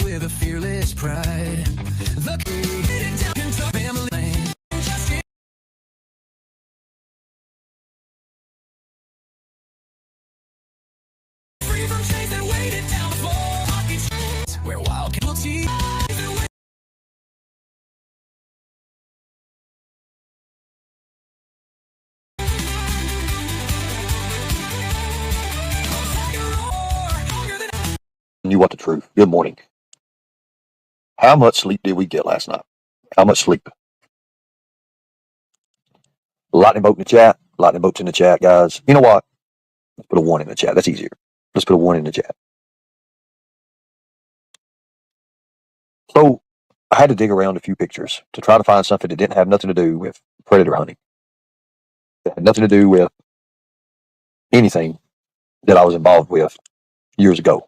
with a fearless pride. The family lane. Free from chains that weighted down before pockets. Where wild can see. You want the truth. Good morning. How much sleep did we get last night? How much sleep? Lightning bolt in the chat. Lightning bolts in the chat, guys. You know what? Let's put a 1 in the chat. That's easier. Let's put a 1 in the chat. So I had to dig around a few pictures to try to find something that didn't have nothing to do with predator hunting. That had nothing to do with anything that I was involved with years ago.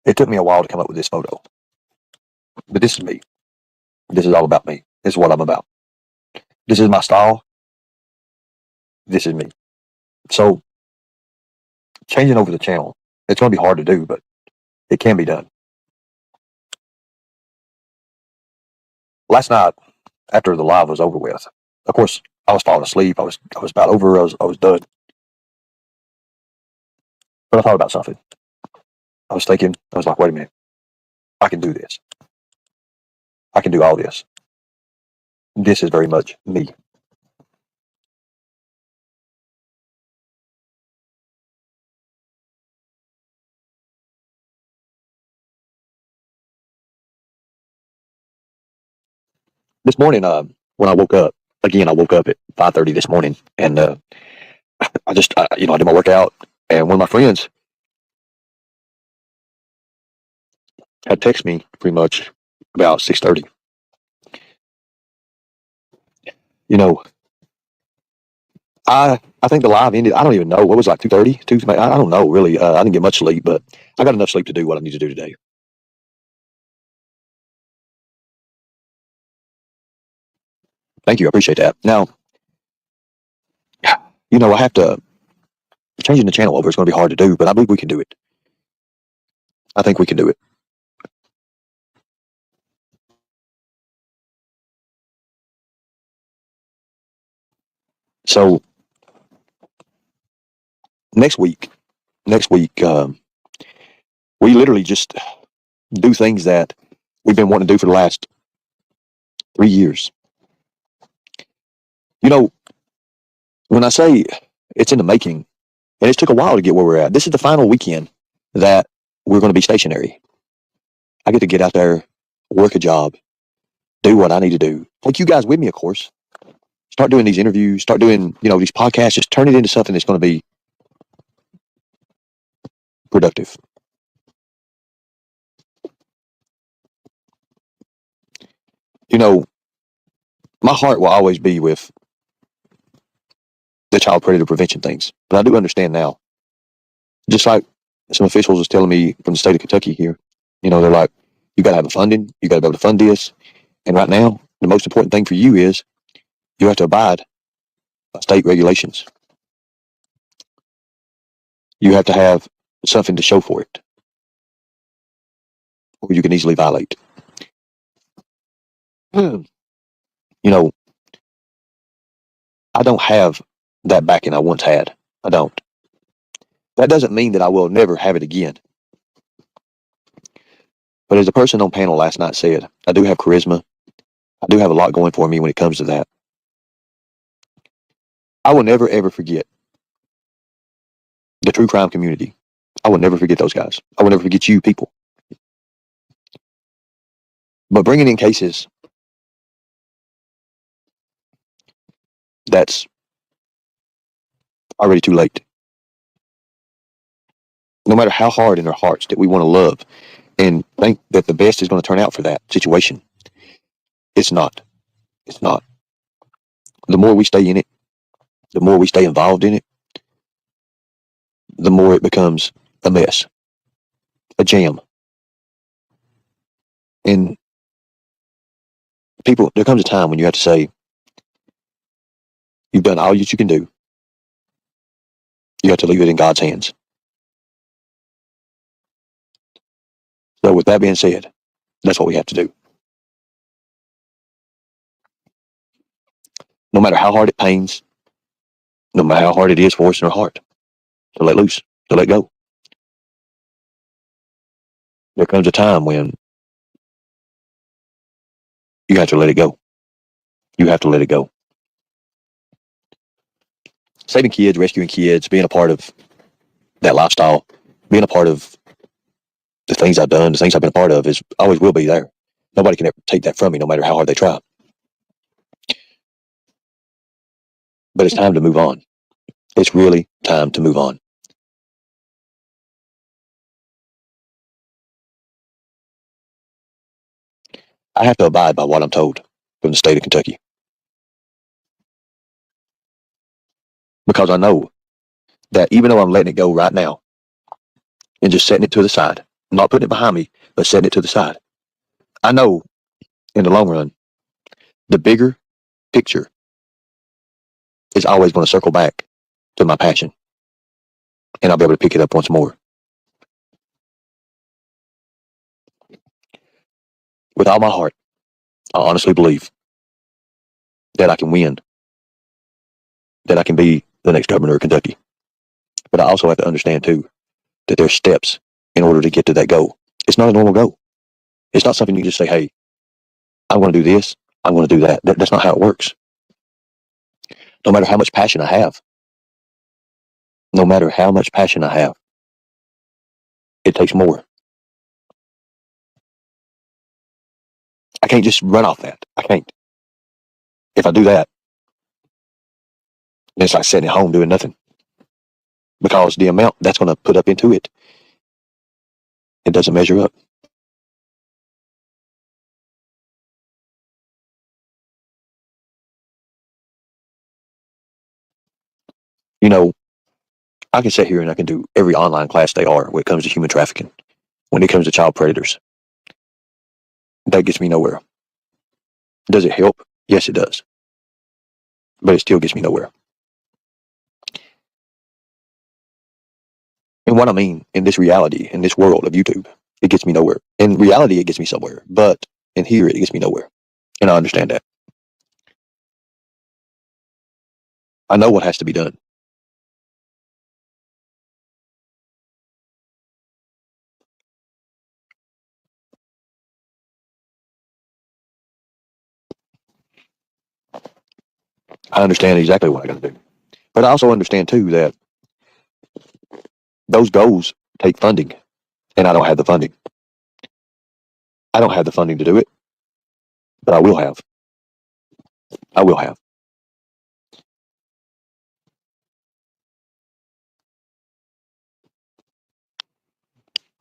It took me a while to come up with this photo. But this is me. This is all about me. This is what I'm about. This is my style. This is me. So changing over the channel, it's going to be hard to do, but it can be done. Last night, after the live was over with, of course, I was falling asleep. I was about over. I was done. But I thought about something. I was thinking. I was like, wait a minute. I can do this. I can do all this. This is very much me. This morning, when I woke up, again, I woke up at 5:30 this morning, and I did my workout, and one of my friends had texted me pretty much about 6:30. You know, I think the live ended. I don't even know what was it, like 2:30. I don't know really. I didn't get much sleep, but I got enough sleep to do what I need to do today. Thank you. I appreciate that. Now, I have to changing the channel over. It's going to be hard to do, but I believe we can do it. I think we can do it. So next week, we literally just do things that we've been wanting to do for the last 3 years. When I say it's in the making, and it took a while to get where we're at, this is the final weekend that we're going to be stationary. I get to get out there, work a job, do what I need to do. Take you guys with me, of course. Start doing these interviews, start doing, these podcasts, just turn it into something that's going to be productive. My heart will always be with the child predator prevention things, but I do understand now. Just like some officials was telling me from the state of Kentucky here, they're like, you got to have the funding, you got to be able to fund this, and right now, the most important thing for you is you have to abide by state regulations. You have to have something to show for it, or you can easily violate. I don't have that backing I once had. I don't. That doesn't mean that I will never have it again. But as the person on panel last night said, I do have charisma. I do have a lot going for me when it comes to that. I will never, ever forget the true crime community. I will never forget those guys. I will never forget you people. But bringing in cases that's already too late. No matter how hard in our hearts that we want to love and think that the best is going to turn out for that situation, it's not. It's not. The more we stay in it, the more we stay involved in it, the more it becomes a mess, a jam. And there comes a time when you have to say, you've done all that you can do. You have to leave it in God's hands. So with that being said, that's what we have to do. No matter how hard it pains, no matter how hard it is for us in our heart to let loose, to let go, there comes a time when you have to let it go. You have to let it go. Saving kids, rescuing kids, being a part of that lifestyle, being a part of the things I've done, the things I've been a part of, is always will be there. Nobody can ever take that from me, no matter how hard they try. But it's time to move on. It's really time to move on. I have to abide by what I'm told from the state of Kentucky, because I know that even though I'm letting it go right now and just setting it to the side, not putting it behind me, but setting it to the side, I know in the long run, the bigger picture is always going to circle back to my passion, and I'll be able to pick it up once more. With all my heart, I honestly believe that I can win, that I can be the next governor of Kentucky. But I also have to understand, too, that there's steps in order to get to that goal. It's not a normal goal. It's not something you just say, hey, I want to do this, I want to do that. That's not how it works. No matter how much passion I have, no matter how much passion I have, it takes more. I can't just run off that. I can't. If I do that, then it's like sitting at home doing nothing. Because the amount that's going to put up into it, it doesn't measure up. You know, I can sit here and I can do every online class they are when it comes to human trafficking, when it comes to child predators. That gets me nowhere. Does it help? Yes, it does. But it still gets me nowhere. And what I mean in this reality, in this world of YouTube, it gets me nowhere. In reality, it gets me somewhere. But in here, it gets me nowhere. And I understand that. I know what has to be done. I understand exactly what I got to do. But I also understand, too, that those goals take funding. And I don't have the funding. I don't have the funding to do it. But I will have. I will have.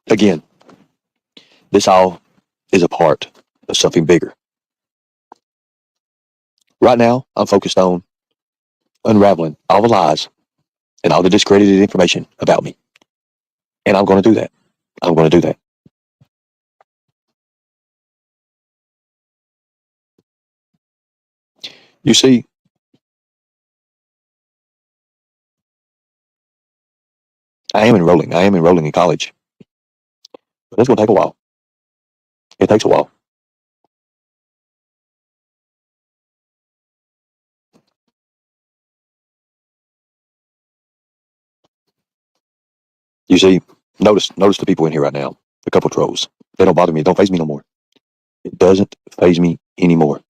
Again, this all is a part of something bigger. Right now, I'm focused on unraveling all the lies and all the discredited information about me. And I'm going to do that. I'm going to do that. You see, I am enrolling. I am enrolling in college. But it's going to take a while. It takes a while. You see, notice the people in here right now. A couple trolls. They don't bother me. It don't faze me no more. It doesn't faze me anymore.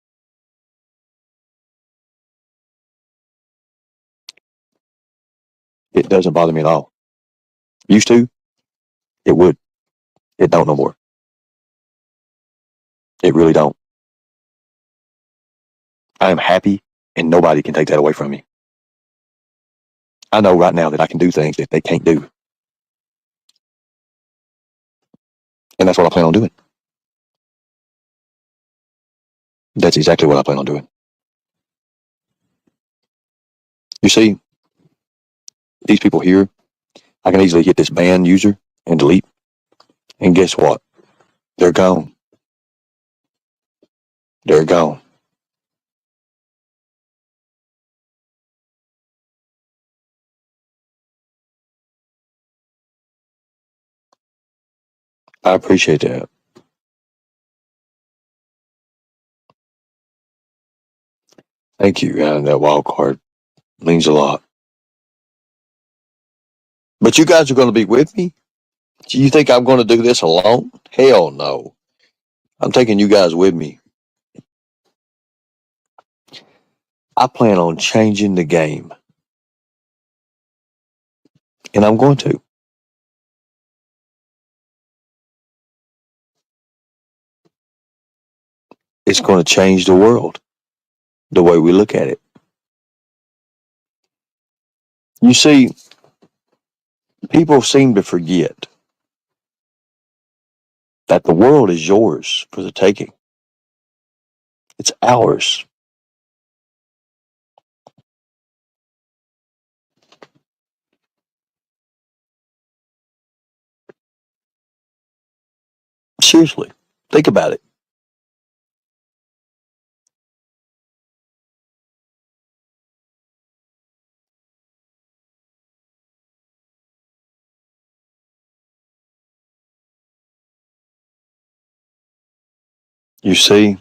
It doesn't bother me at all. Used to, it would. It don't no more. It really don't. I am happy, and nobody can take that away from me. I know right now that I can do things that they can't do. And that's what I plan on doing. That's exactly what I plan on doing. You see, these people here, I can easily hit this ban user and delete. And guess what? They're gone. They're gone. I appreciate that. Thank you. That wild card means a lot. But you guys are going to be with me? Do you think I'm going to do this alone? Hell no. I'm taking you guys with me. I plan on changing the game, and I'm going to. It's going to change the world, the way we look at it. You see, people seem to forget that the world is yours for the taking. It's ours. Seriously, think about it. You see,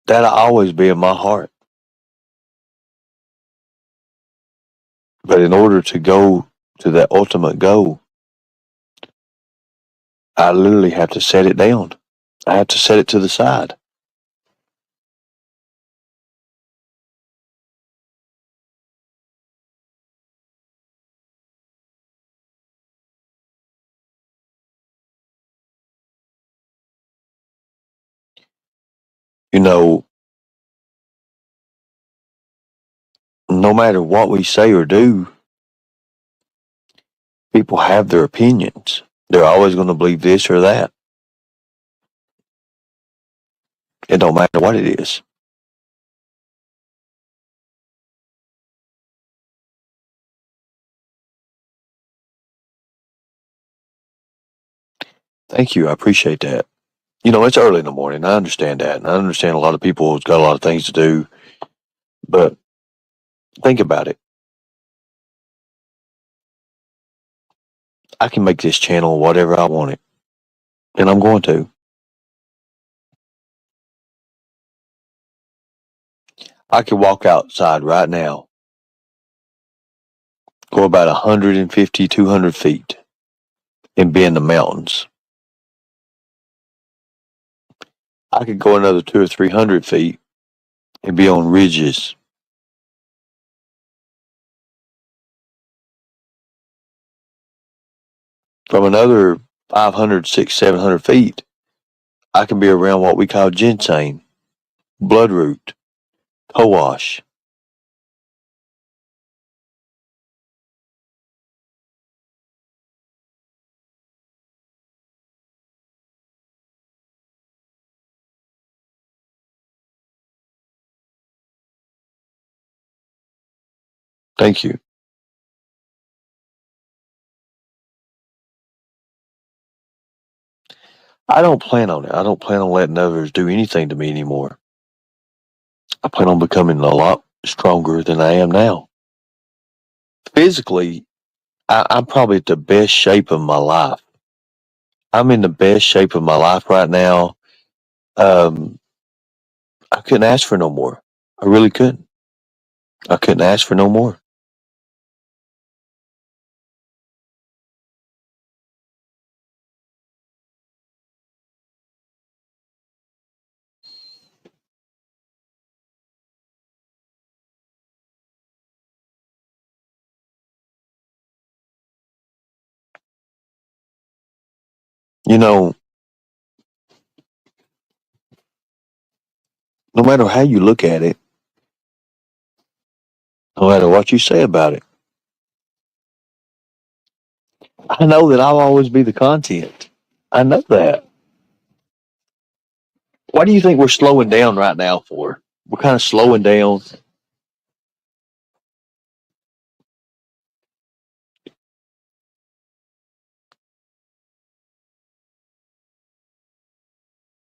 that'll always be in my heart. But in order to go to that ultimate goal, I literally have to set it down. I have to set it to the side. You know, no matter what we say or do, people have their opinions. They're always going to believe this or that. It don't matter what it is. Thank you. I appreciate that. You know, it's early in the morning. I understand that. And I understand a lot of people have got a lot of things to do. But think about it. I can make this channel whatever I want it. And I'm going to. I could walk outside right now, go about 150, 200 feet, and be in the mountains. I could go another 200 or 300 feet and be on ridges. From another 500, 600, 700 feet, I can be around what we call ginseng, bloodroot, coash. Thank you. I don't plan on it. I don't plan on letting others do anything to me anymore. I plan on becoming a lot stronger than I am now. Physically, I'm probably at the best shape of my life. I'm in the best shape of my life right now. Um, I couldn't ask for no more. I really couldn't. I couldn't ask for no more. You know, no matter how you look at it, no matter what you say about it, I know that I'll always be the content. I know that. Why do you think we're slowing down right now for? We're kind of slowing down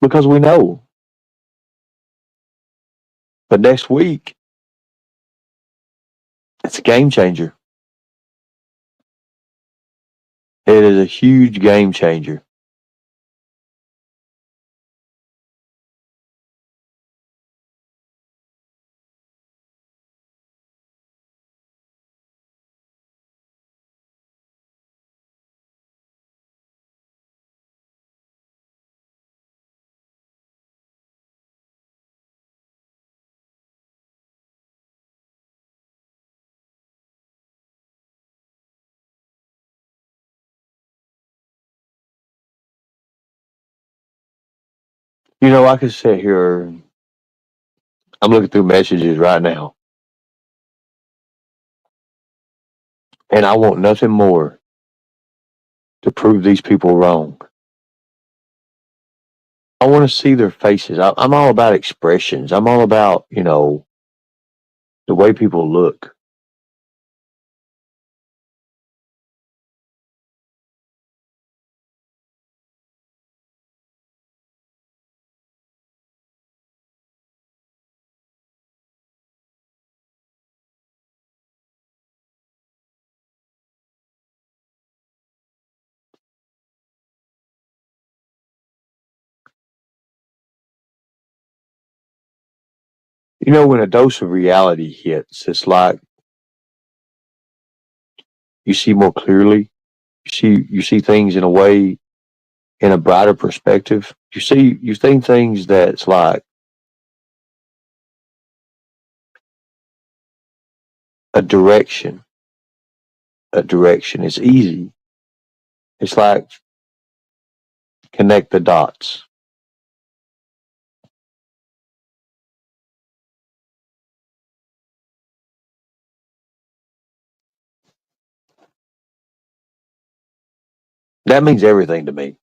because we know. But next week, it's a game changer. It is a huge game changer. I could sit here. I'm looking through messages right now, and I want nothing more to prove these people wrong. I want to see their faces. I'm all about expressions. I'm all about, the way people look. When a dose of reality hits, it's like you see more clearly. You see things in a way, in a brighter perspective. You see things that's like a direction. A direction. It's easy. It's like connect the dots. That means everything to me.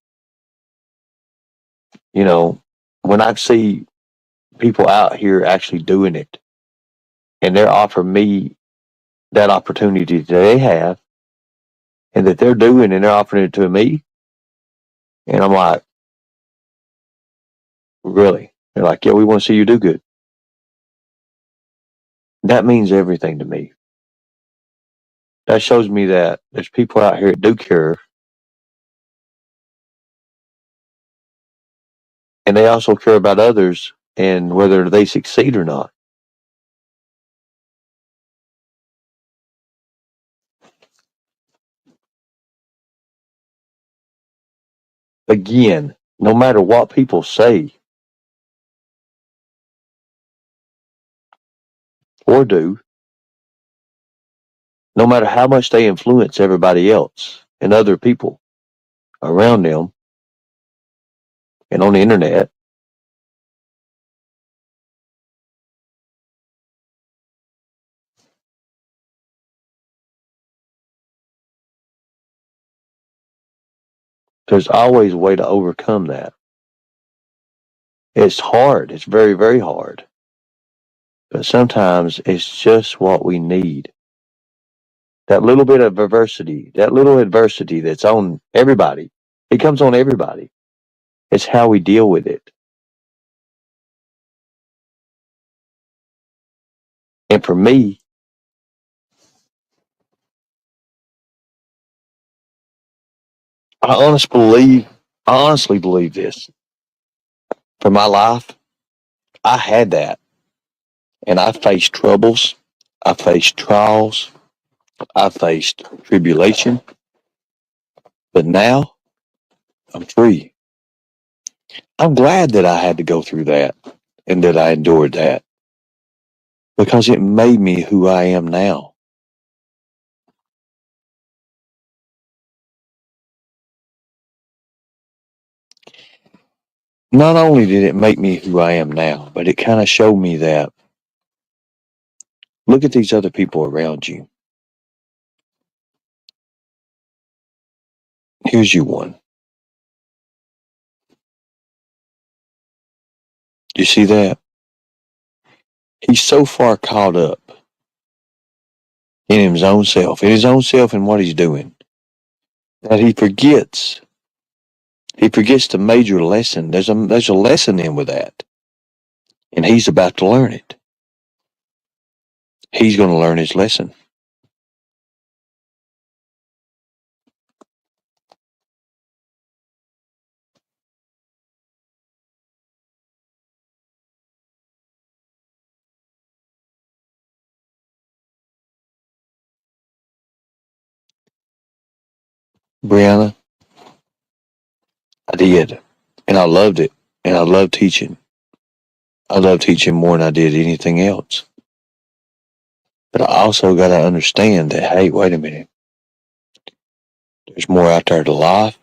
You know, when I see people out here actually doing it and they're offering me that opportunity that they have and that they're doing and they're offering it to me, and I'm like, really? They're like, yeah, we want to see you do good. That means everything to me. That shows me that there's people out here that do care, and they also care about others and whether they succeed or not. Again, no matter what people say or do, no matter how much they influence everybody else and other people around them and on the internet, there's always a way to overcome that. It's hard. It's very, very hard. But sometimes it's just what we need. That little bit of adversity, that little adversity that's on everybody, it comes on everybody. It's how we deal with it. And for me, I honestly believe this. For my life, I had that. And I faced troubles. I faced trials. I faced tribulation. But now I'm free. I'm glad that I had to go through that and that I endured that because it made me who I am now. Not only did it make me who I am now, but it kind of showed me that look at these other people around you. Here's you one. You see that? He's so far caught up in his own self and what he's doing, that he forgets the major lesson. There's a lesson in with that, and he's about to learn it. He's going to learn his lesson. Brianna, I did. And I loved it. And I loved teaching. I loved teaching more than I did anything else. But I also got to understand that, hey, wait a minute. There's more out there to life.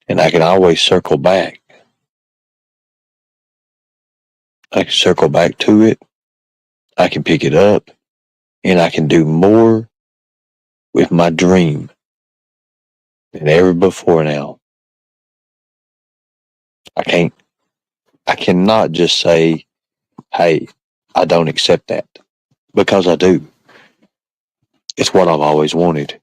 And I can always circle back. I can circle back to it. I can pick it up. And I can do more with my dream than ever before now. I cannot just say, hey, I don't accept that. Because I do. It's what I've always wanted.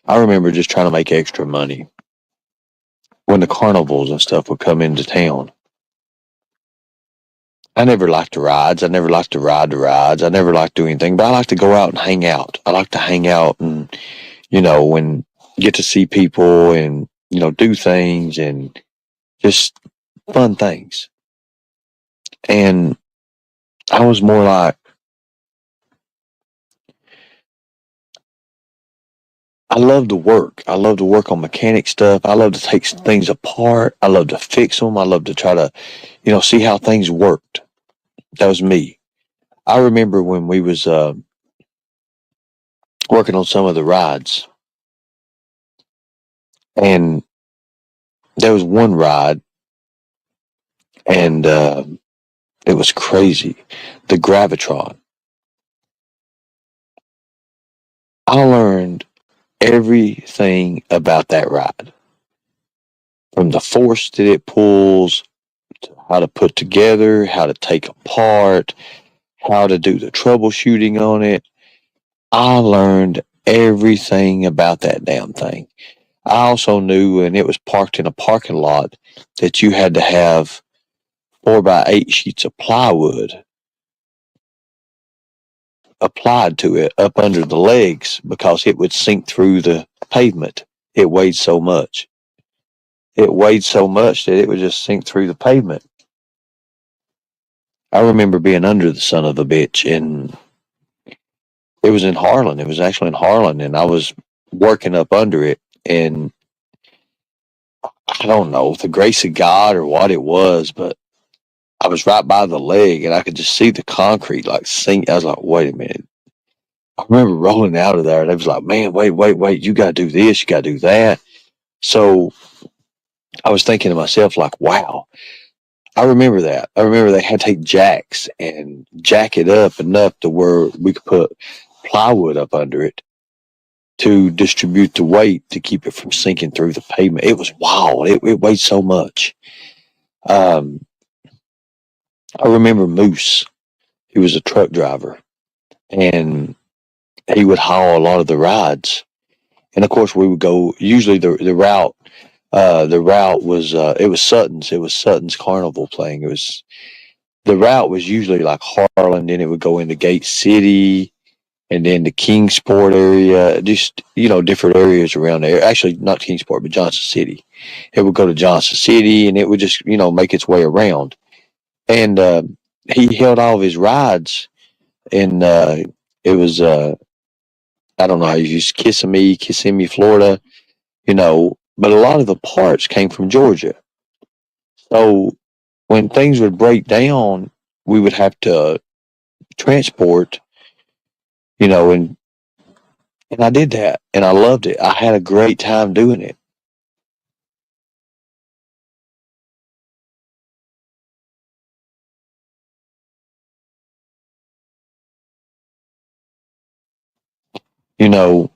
I remember just trying to make extra money when the carnivals and stuff would come into town. I never liked the rides. I never liked to ride the rides. I never liked to do anything, but I like to go out and hang out. I like to hang out and, and get to see people and, do things and just fun things. And I was more like, I love to work. I love to work on mechanic stuff. I love to take things apart. I love to fix them. I love to try to, see how things worked. That was me. I remember when we was working on some of the rides, and there was one ride, and it was crazy. The Gravitron. I learned everything about that ride, from the force that it pulls, to how to put together, how to take apart, how to do the troubleshooting on it. I learned everything about that damn thing. I also knew, and it was parked in a parking lot, that you had to have 4x8 sheets of plywood applied to it up under the legs because it would sink through the pavement. It weighed so much. It weighed so much that it would just sink through the pavement. I remember being under the son of a bitch, and it was in Harlan. It was actually in Harlan, and I was working up under it, and I don't know, the grace of God or what it was, but I was right by the leg, and I could just see the concrete like sink. I was like, wait a minute. I remember rolling out of there, and they was like, man, wait, you got to do this, you got to do that. So I was thinking to myself, like, wow, I remember that. I remember they had to take jacks and jack it up enough to where we could put plywood up under it to distribute the weight to keep it from sinking through the pavement. It was wild. It weighed so much. Um, I remember Moose. He was a truck driver, and he would haul a lot of the rides. And of course, we would go. Usually, the route was it was Sutton's. It was Sutton's Carnival playing. The route was usually like Harlan, then it would go into Gate City, and then the Kingsport area, just different areas around there. Actually, not Kingsport, but Johnson City. It would go to Johnson City, and it would just make its way around. And he held all of his rides, and it was I don't know how you use Kissimmee, Florida, but a lot of the parts came from Georgia. So when things would break down, we would have to transport, and I did that, and I loved it. I had a great time doing it. You know,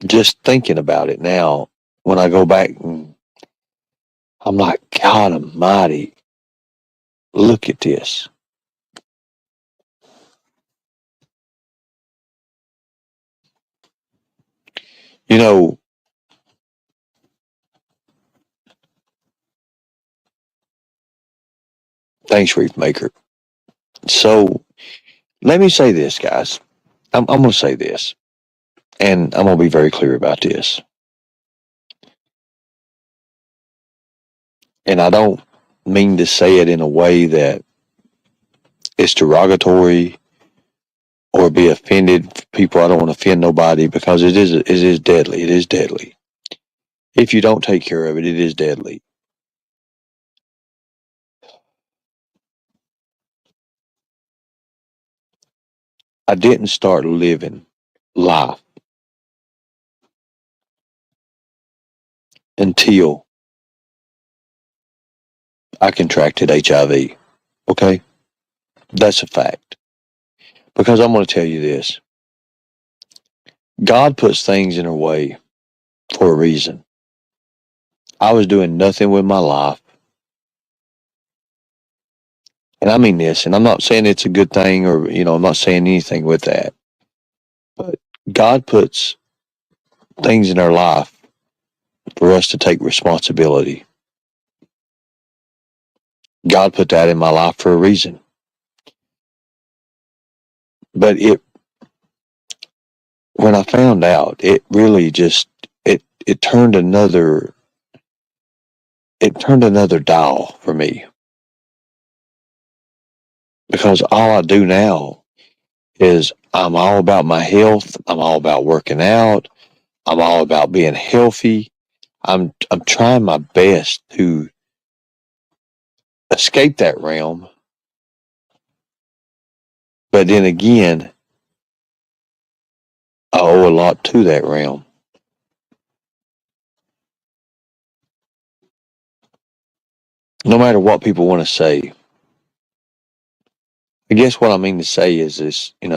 just thinking about it now, when I go back, and I'm like, God Almighty, look at this. You know, thanks, Reef Maker. So let me say this, guys. I'm going to say this, and I'm going to be very clear about this. And I don't mean to say it in a way that is derogatory or be offended. People, I don't want to offend nobody because it is deadly. It is deadly. If you don't take care of it, it is deadly. I didn't start living life until I contracted HIV. Okay? That's a fact. Because I'm going to tell you this. God puts things in our way for a reason. I was doing nothing with my life. And I mean this, and I'm not saying it's a good thing or, I'm not saying anything with that. But God puts things in our life for us to take responsibility. God put that in my life for a reason. But when I found out, it really just it turned another dial for me, because all I do now is I'm all about my health. I'm all about working out. I'm all about being healthy. I'm trying my best to escape that realm. But then again, I owe a lot to that realm. No matter what people want to say, I guess what I mean to say is this, I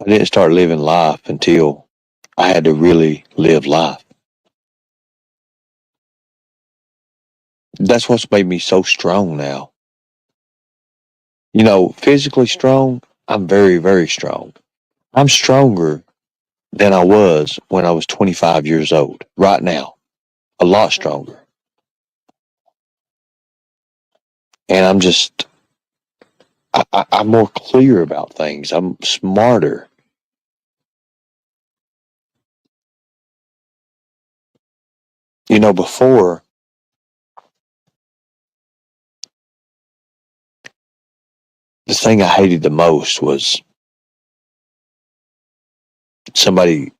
didn't start living life until I had to really live life. That's what's made me so strong now. Physically strong, I'm very, very strong. I'm stronger than I was when I was 25 years old. Right now, a lot stronger. And I'm more clear about things. I'm smarter. Before, the thing I hated the most was somebody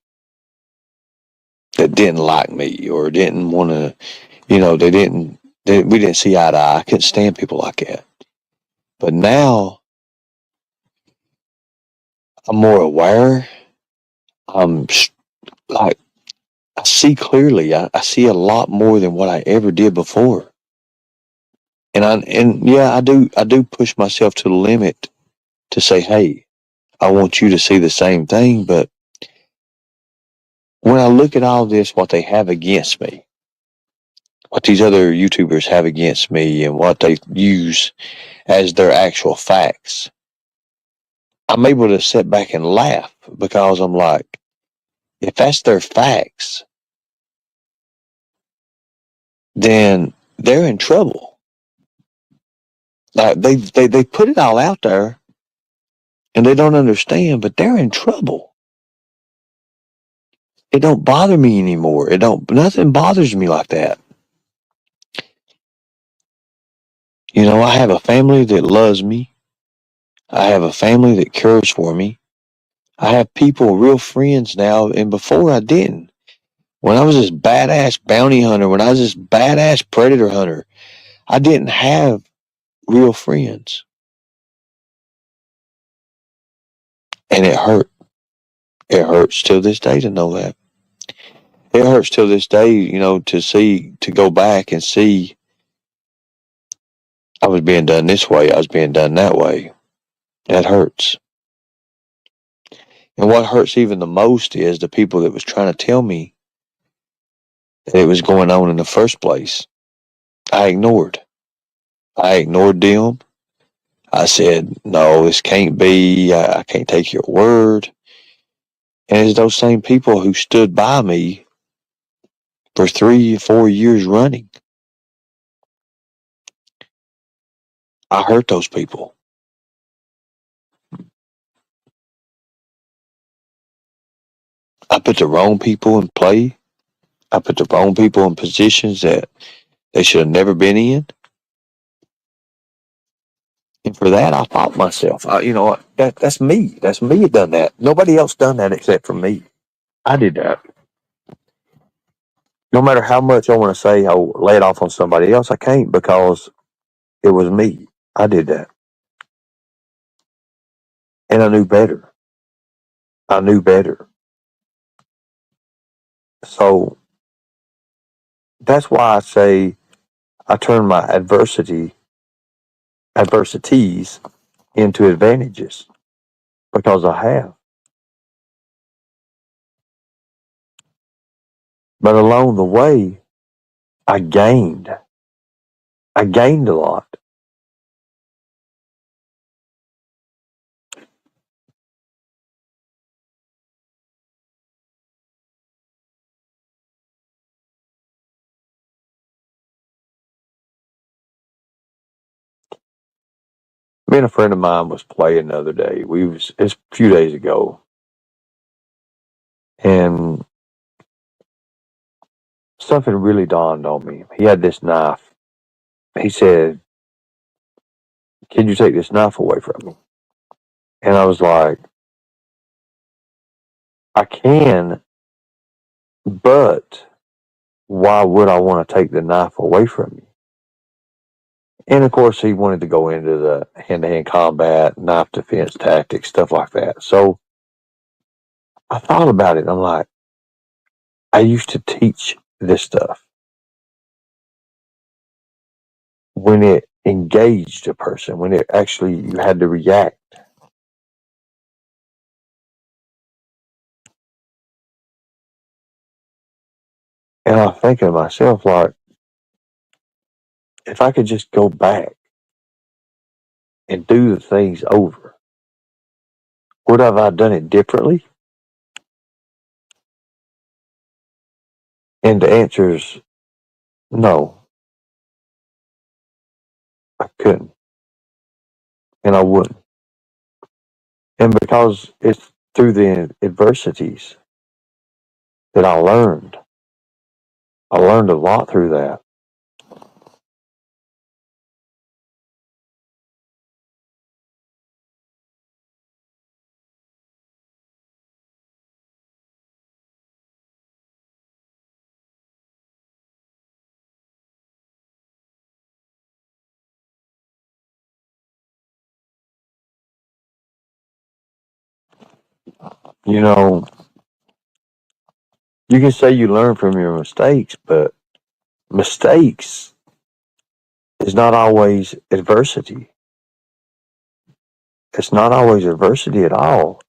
that didn't like me or didn't want to, we didn't see eye to eye. I couldn't stand people like that. But now I'm more aware. I'm like, I see clearly. I see a lot more than what I ever did before. And yeah, I do push myself to the limit to say, hey, I want you to see the same thing. But when I look at all this, what they have against me, what these other YouTubers have against me, and what they use as their actual facts, I'm able to sit back and laugh, because I'm like, if that's their facts, then they're in trouble. Like they put it all out there and they don't understand, but they're in trouble. It don't bother me anymore. Nothing bothers me like that. I have a family that loves me. I have a family that cares for me. I have people, real friends now, and before I didn't. When I was this badass bounty hunter, when I was this badass predator hunter, I didn't have real friends. And it hurt. It hurts till this day to know that. It hurts till this day, to go back and see I was being done this way, I was being done that way. That hurts. And what hurts even the most is the people that was trying to tell me that it was going on in the first place. I ignored. I ignored them. I said, no, this can't be. I can't take your word. And it's those same people who stood by me for 3 or 4 years running. I hurt those people. I put the wrong people in play. I put the wrong people in positions that they should have never been in. And for that, I fought myself. That's me. That's me that done that. Nobody else done that except for me. I did that. No matter how much I want to say I lay it off on somebody else, I can't because it was me. I did that. And I knew better. I knew better. So that's why I say I turn my adversities into advantages because I have. But along the way, I gained. I gained a lot. Me and a friend of mine was playing the other day. It's a few days ago, and something really dawned on me. He had this knife. He said, "Can you take this knife away from me?" And I was like, "I can, but why would I want to take the knife away from you?" And of course, he wanted to go into the hand-to-hand combat, knife defense tactics, stuff like that. So I thought about it. And I'm like, I used to teach this stuff when it engaged a person, when it actually you had to react. And I'm thinking to myself, like, if I could just go back and do the things over, would have I done it differently? And the answer is no, I couldn't, and I wouldn't. And because it's through the adversities that I learned a lot through that. You know, you can say you learn from your mistakes, but mistakes is not always adversity. It's not always adversity at all.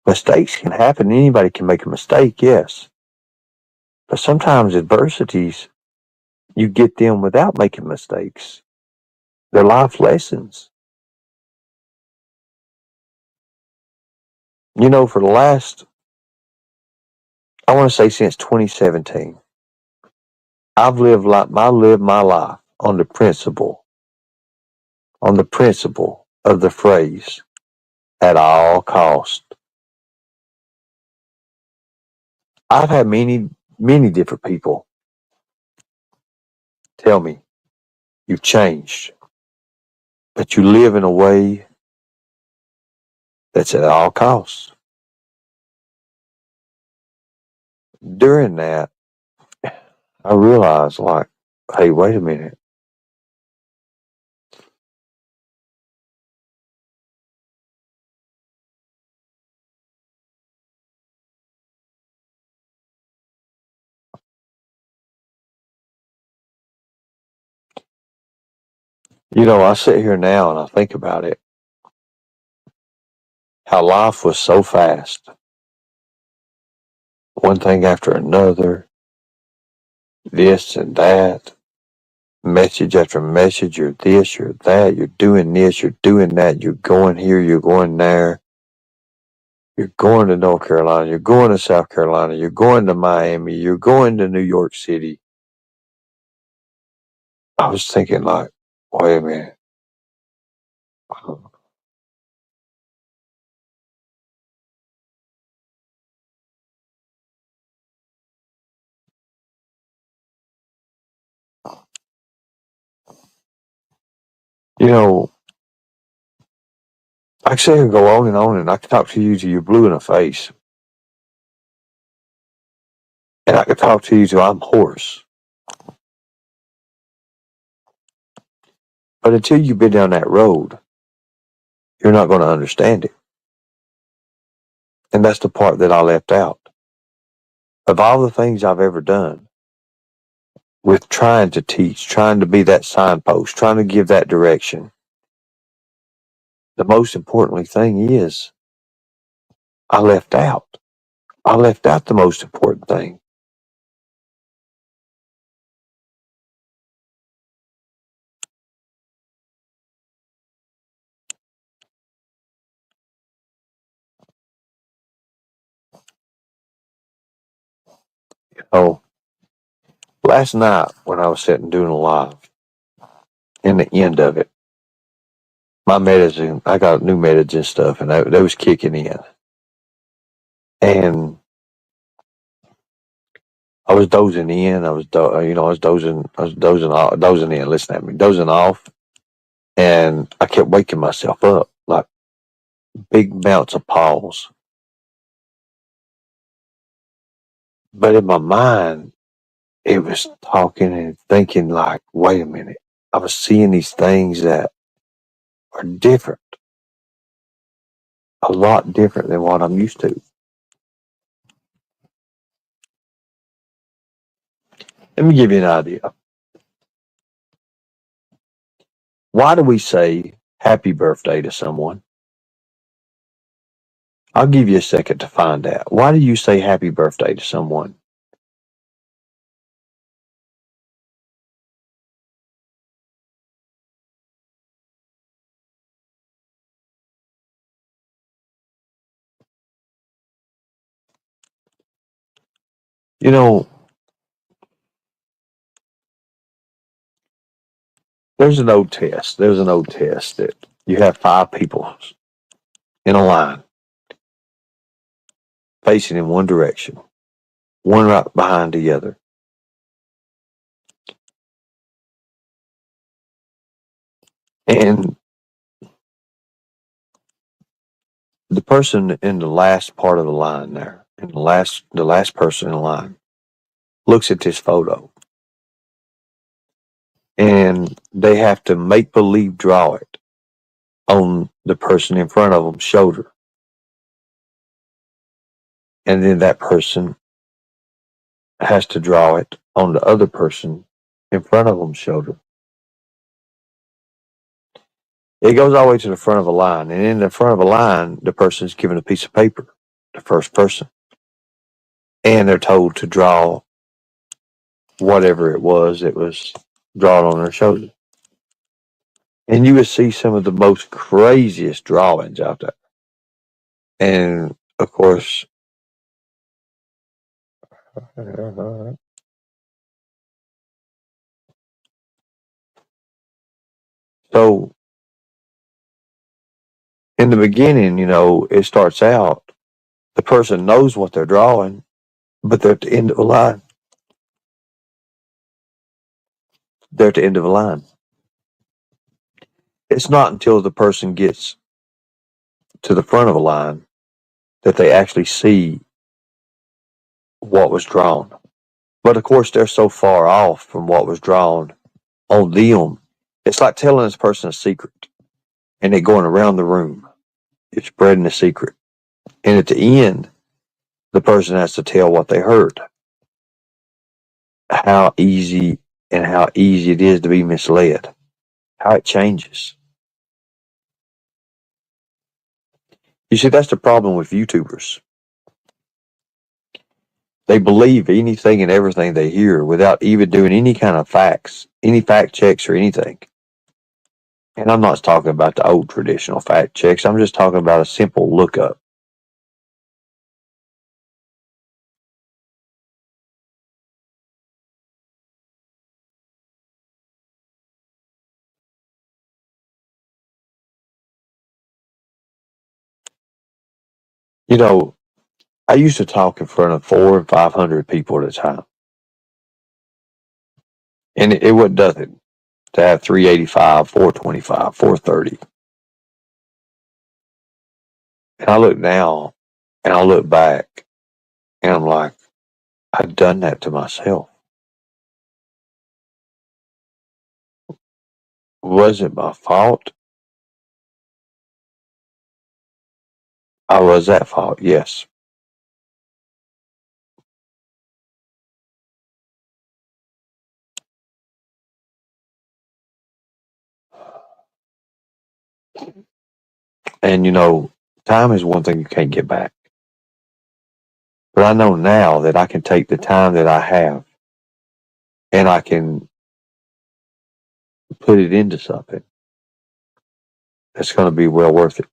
Mistakes can happen. Anybody can make a mistake, yes. But sometimes adversities, you get them without making mistakes. They're life lessons. For the last, I want to say since 2017, I lived my life on the principle of the phrase, at all cost. I've had many, many different people tell me, you've changed, but you live in a way that's at all costs. During that, I realized, like, hey, wait a minute. I sit here now and I think about it, how life was so fast. One thing after another, this and that, message after message, you're this, you're that, you're doing this, you're doing that, you're going here, you're going there, you're going to North Carolina, you're going to South Carolina, you're going to Miami, you're going to New York City. I was thinking, like, wait a minute. You know, I can sit here and go on, and I can talk to you till you're blue in the face. And I can talk to you till I'm hoarse. But until you've been down that road, you're not going to understand it. And that's the part that I left out. Of all the things I've ever done with trying to teach, trying to be that signpost, trying to give that direction, the most importantly thing is I left out. I left out the most important thing. Oh, last night when I was sitting doing a live, in the end of it, my medicine, I got new meds and stuff, and they was kicking in. And I was dozing in. I was, dozing in. Listen at me, dozing off, and I kept waking myself up like big bouts of pause. But in my mind, it was talking and thinking like, wait a minute. I was seeing these things that are different, a lot different than what I'm used to. Let me give you an idea. Why do we say happy birthday to someone? I'll give you a second to find out. Why do you say happy birthday to someone? You know, there's an old test. There's an old test that you have 5 people in a line facing in one direction, one right behind the other. And the person in the last part of the line there, and the last person in the line, looks at this photo and they have to make believe draw it on the person in front of them's shoulder. And then that person has to draw it on the other person in front of them's shoulder. It goes all the way to the front of a line, and in the front of a line, the person is given a piece of paper, the first person, and they're told to draw whatever it was that was drawn on their shoulder. And you would see some of the most craziest drawings out there. And of course, so in the beginning, it starts out, the person knows what they're drawing, but they're at the end of a line. They're at the end of a line. It's not until the person gets to the front of a line that they actually see what was drawn. But of course, they're so far off from what was drawn on them. It's like telling this person a secret and they're going around the room. You're spreading a secret. And at the end, the person has to tell what they heard. How easy it is to be misled. How it changes. You see, that's the problem with YouTubers. They believe anything and everything they hear without even doing any kind of facts, any fact checks or anything. And I'm not talking about the old traditional fact checks. I'm just talking about a simple lookup. I used to talk in front of 400 and 500 people at a time. And it wasn't nothing to have 385, 425, 430. And I look now and I look back and I'm like, I've done that to myself. Was it my fault? I was at fault, yes. And time is one thing you can't get back. But I know now that I can take the time that I have and I can put it into something that's going to be well worth it.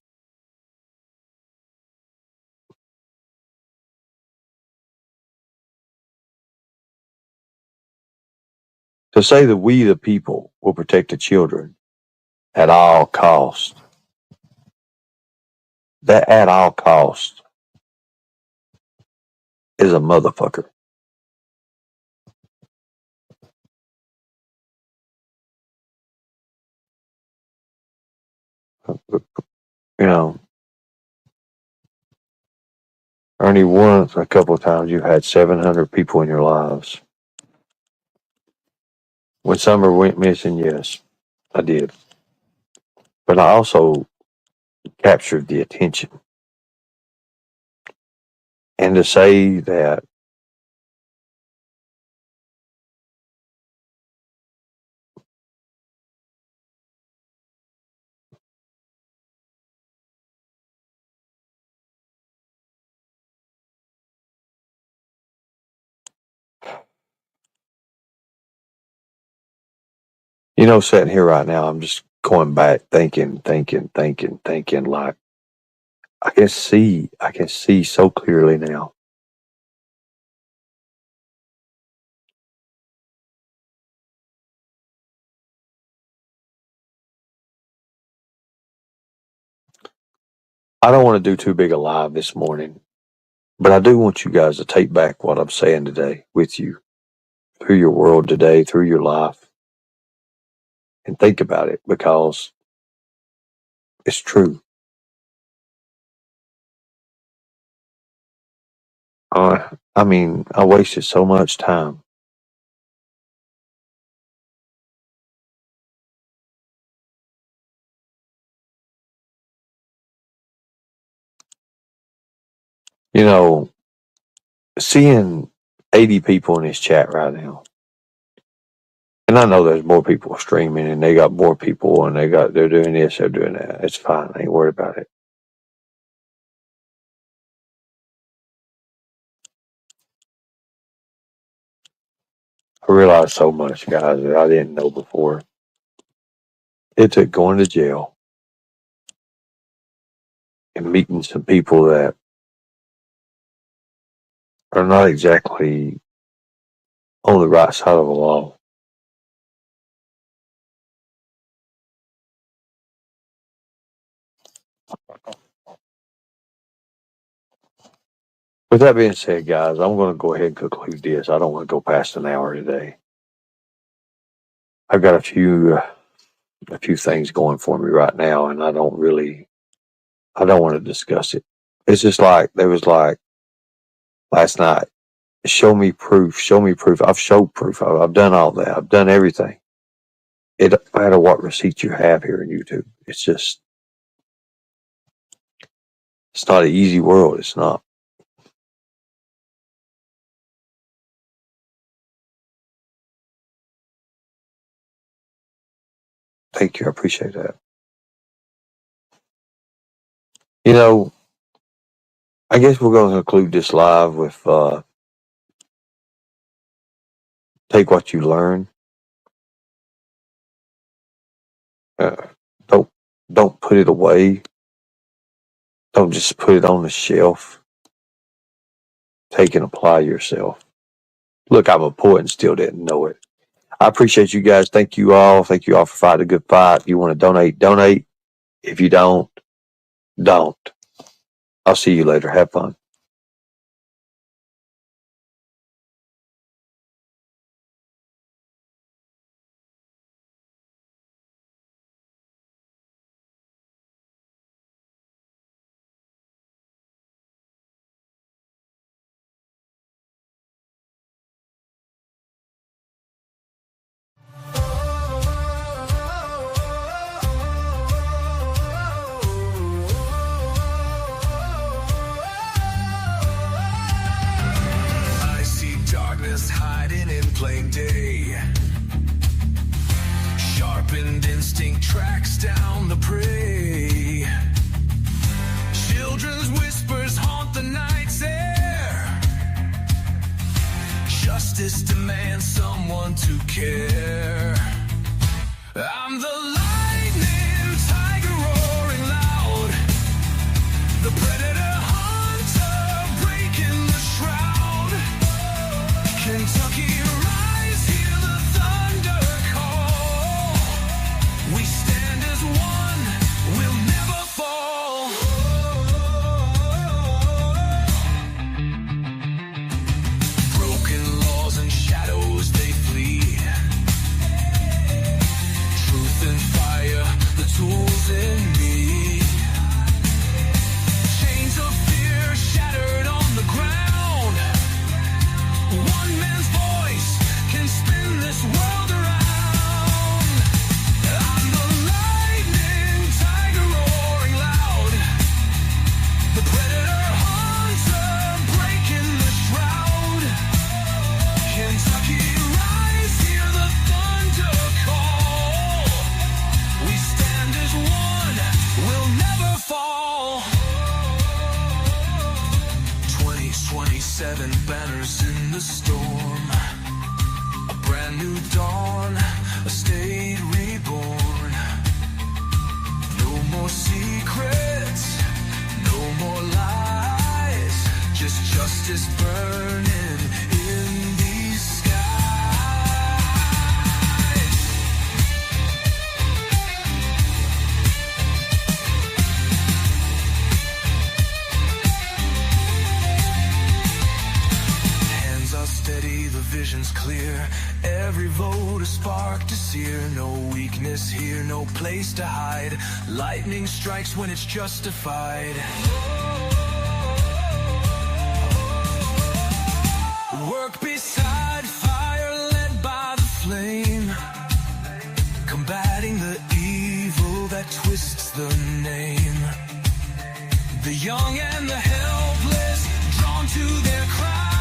To say that we, the people, will protect the children at all cost, that at all cost is a motherfucker. You know, Ernie, once, a couple of times, you've had 700 people in your lives. When Summer went missing, yes, I did. But I also captured the attention. And to say that, sitting here right now, I'm just going back thinking, like, I can see so clearly now. I don't want to do too big a live this morning, but I do want you guys to take back what I'm saying today with you through your world today, through your life, and think about it because it's true. I mean, I wasted so much time. You know, seeing 80 people in this chat right now, and I know there's more people streaming and they got more people and they're doing this, they're doing that. It's fine. I ain't worried about it. I realized so much, guys, that I didn't know before. It took going to jail and meeting some people that are not exactly on the right side of the law. With that being said, guys, I'm going to go ahead and conclude this. I don't want to go past an hour today. I've got a few things going for me right now, and I don't want to discuss it. It's just like there was like last night. Show me proof. Show me proof. I've showed proof. I've done all that. I've done everything. It doesn't matter what receipts you have here in YouTube. It's not an easy world. It's not. Thank you. I appreciate that. You know, I guess we're going to conclude this live with take what you learn. Uh, don't don't put it away. Don't just put it on the shelf. Take and apply yourself. Look, I'm a poet and still didn't know it. I appreciate you guys. Thank you all. Thank you all for fighting a good fight. If you want to donate, donate. If you don't, don't. I'll see you later. Have fun. want to care. I'm the lightning, tiger roaring loud, the predator hunter breaking the shroud. Kentucky rise, hear the thunder call. We stand as one, we'll never fall. Broken laws and shadows, they flee. Truth and fire, the tools in me. Chains of fear shattered on the ground. One man's voice can spin this world around. I'm the lightning, tiger roaring loud, the predator hunter breaking the shroud. Kentucky rise, hear the thunder call. We stand as one, we'll never fall. 2027 banners in the storm, a brand new dawn, a state reborn. No more secrets, no more lies, just justice burning in these skies. Hands are steady, the vision's clear. Every vote a spark to sear. No weakness here, no place to hide. Lightning strikes when it's justified. Work beside fire, led by the flame, combating the evil that twists the name. The young and the helpless, drawn to their cry.